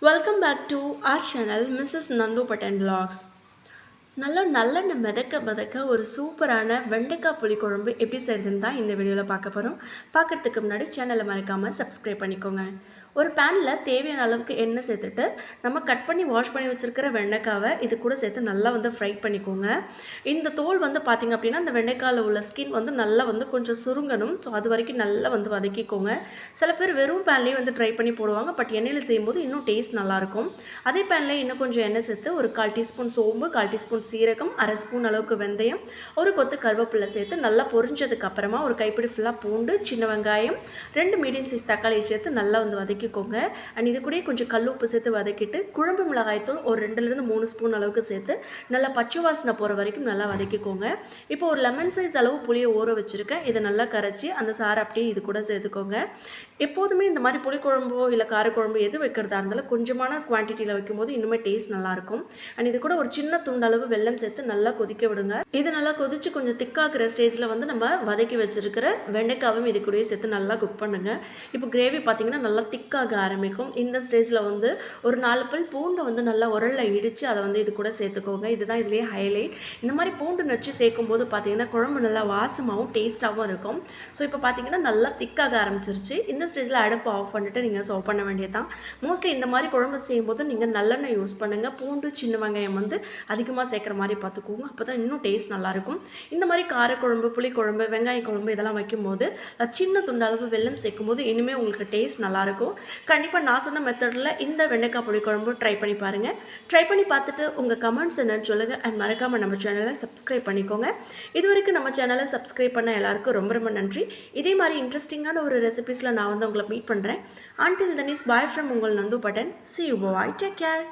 Welcome back to our channel Mrs. Nandu Patan Vlogs. நல்லெண்ணெய் மிதக்க ஒரு சூப்பரான வெண்டைக்காய் புளிக்குழம்பு எப்படி செய்கிறதுன்னு தான் இந்த வீடியோவில் பார்க்க போகிறோம். பார்க்குறதுக்கு முன்னாடி சேனலை மறக்காமல் சப்ஸ்கிரைப் பண்ணிக்கோங்க. ஒரு பேனில் தேவையான அளவுக்கு எண்ணெய் சேர்த்துட்டு நம்ம கட் பண்ணி வாஷ் பண்ணி வச்சுருக்கிற வெண்டைக்காவை இது கூட சேர்த்து நல்லா ஃப்ரை பண்ணிக்கோங்க. இந்த தோல் பார்த்திங்க அப்படின்னா அந்த வெண்டைக்காயில் உள்ள ஸ்கின் நல்லா கொஞ்சம் சுருங்கணும். ஸோ அது வரைக்கும் நல்லா வதக்கிக்கோங்க. சில பேர் வெறும் பேன்லேயே ட்ரை பண்ணி போடுவாங்க. பட் எண்ணெயில் செய்யும்போது இன்னும் டேஸ்ட் நல்லாயிருக்கும். அதே பேனில் இன்னும் கொஞ்சம் எண்ணெய் சேர்த்து ஒரு 1/4 டீஸ்பூன் சோம்பு, 1/4 டீஸ்பூன் சீரகம், 1/2 ஸ்பூன் அளவுக்கு வெந்தயம், ஒரு கொத்து கருவேப்பிலை சேர்த்து நல்லா பொரிஞ்சதுக்கு அப்புறமா ஒரு கைப்பிடி ஃபுல்லாக பூண்டு, சின்ன வெங்காயம், 2 மீடியம் சைஸ் தக்காளி சேர்த்து நல்லா வதக்கிக்கோங்க. அண்ட் இது கூட கொஞ்சம் கல் உப்பு சேர்த்து வதக்கிட்டு குழம்பு மிளகாய்த்தூள் ஒரு 2லேருந்து 3 ஸ்பூன் அளவுக்கு சேர்த்து நல்லா பச்சை வாசனை போகிற வரைக்கும் நல்லா வதக்கிக்கோங்க. இப்போ ஒரு லெமன் சைஸ் அளவு புளியை ஊற வச்சுருக்கேன். இதை நல்லா கரைச்சி அந்த சாறை அப்படியே இது கூட சேர்த்துக்கோங்க. எப்போதுமே இந்த மாதிரி புளிக்குழம்போ இல்லை காரக்குழம்பு எது வைக்கிறதா இருந்தாலும் கொஞ்சமான குவான்டிட்டியில் வைக்கும்போது இன்னுமே டேஸ்ட் நல்லாயிருக்கும். அண்ட் இது கூட ஒரு சின்ன துண்டளவு வெல்லம் சேர்த்து நல்லா கொதிக்க விடுங்க. இது நல்லா கொதிச்சு கொஞ்சம் திக்காகிற ஸ்டேஜில் நம்ம வதக்கி வச்சிருக்கிற வெண்டைக்காவும் இது கூடயே சேர்த்து நல்லா குக் பண்ணுங்க. இப்போ கிரேவி பார்த்தீங்கன்னா நல்லா திக்காக ஆரம்பிக்கும். இந்த ஸ்டேஜில் ஒரு 4 பல் பூண்டை நல்லா உரலில் இடித்து அதை இது கூட சேர்த்துக்கோங்க. இதுதான் இதுலேயே ஹைலைட். இந்த மாதிரி பூண்டு நச்சு சேர்க்கும் போது பார்த்தீங்கன்னா குழம்பு நல்லா வாசமாகவும் டேஸ்ட்டாகவும் இருக்கும். ஸோ இப்போ பார்த்தீங்கன்னா நல்லா திக்காக ஆரம்பிச்சிருச்சு. இந்த ஸ்டேஜில் அடுப்பு ஆஃப் பண்ணிவிட்டு நீங்கள் சர்வ் பண்ண வேண்டியதான். மோஸ்ட்லி இந்த மாதிரி குழம்பு செய்யும்போது நீங்கள் நல்லெண்ணெய் யூஸ் பண்ணுங்கள். பூண்டு, சின்ன வெங்காயம் அதிகமாக சேர்க்குற மாதிரி பார்த்துக்கோங்க. அப்போ தான் இன்னும் டேஸ்ட் நல்லாயிருக்கும். இந்த மாதிரி காரக்குழம்பு, புளிக்குழம்பு, வெங்காய குழம்பு இதெல்லாம் வைக்கும்போது சின்ன துண்டளவு வெல்லம் சேர்க்கும்போது இனிமேல் உங்களுக்கு டேஸ்ட் நல்லாயிருக்கும். கண்டிப்பாக நான் சொன்ன மெத்தடில் இந்த வெண்டைக்காய் புளிக்குழம்பு ட்ரை பண்ணி பாருங்கள். ட்ரை பண்ணி பார்த்துட்டு உங்கள் கமெண்ட்ஸ் என்னன்னு சொல்லுங்கள். அண்ட் மறக்காமல் நம்ம சேனலை சப்ஸ்கிரைப் பண்ணிக்கோங்க. இது வரைக்கும் நம்ம சேனலை சப்ஸ்கிரைப் பண்ண எல்லாருக்கும் ரொம்ப ரொம்ப நன்றி. இதே மாதிரி இன்ட்ரெஸ்டிங்கான ஒரு ரெசிபீஸில் நான் உங்களை மீட் பண்ணுறேன். Until then is bye from உங்கள் Nandu button. See you, bye. Take care.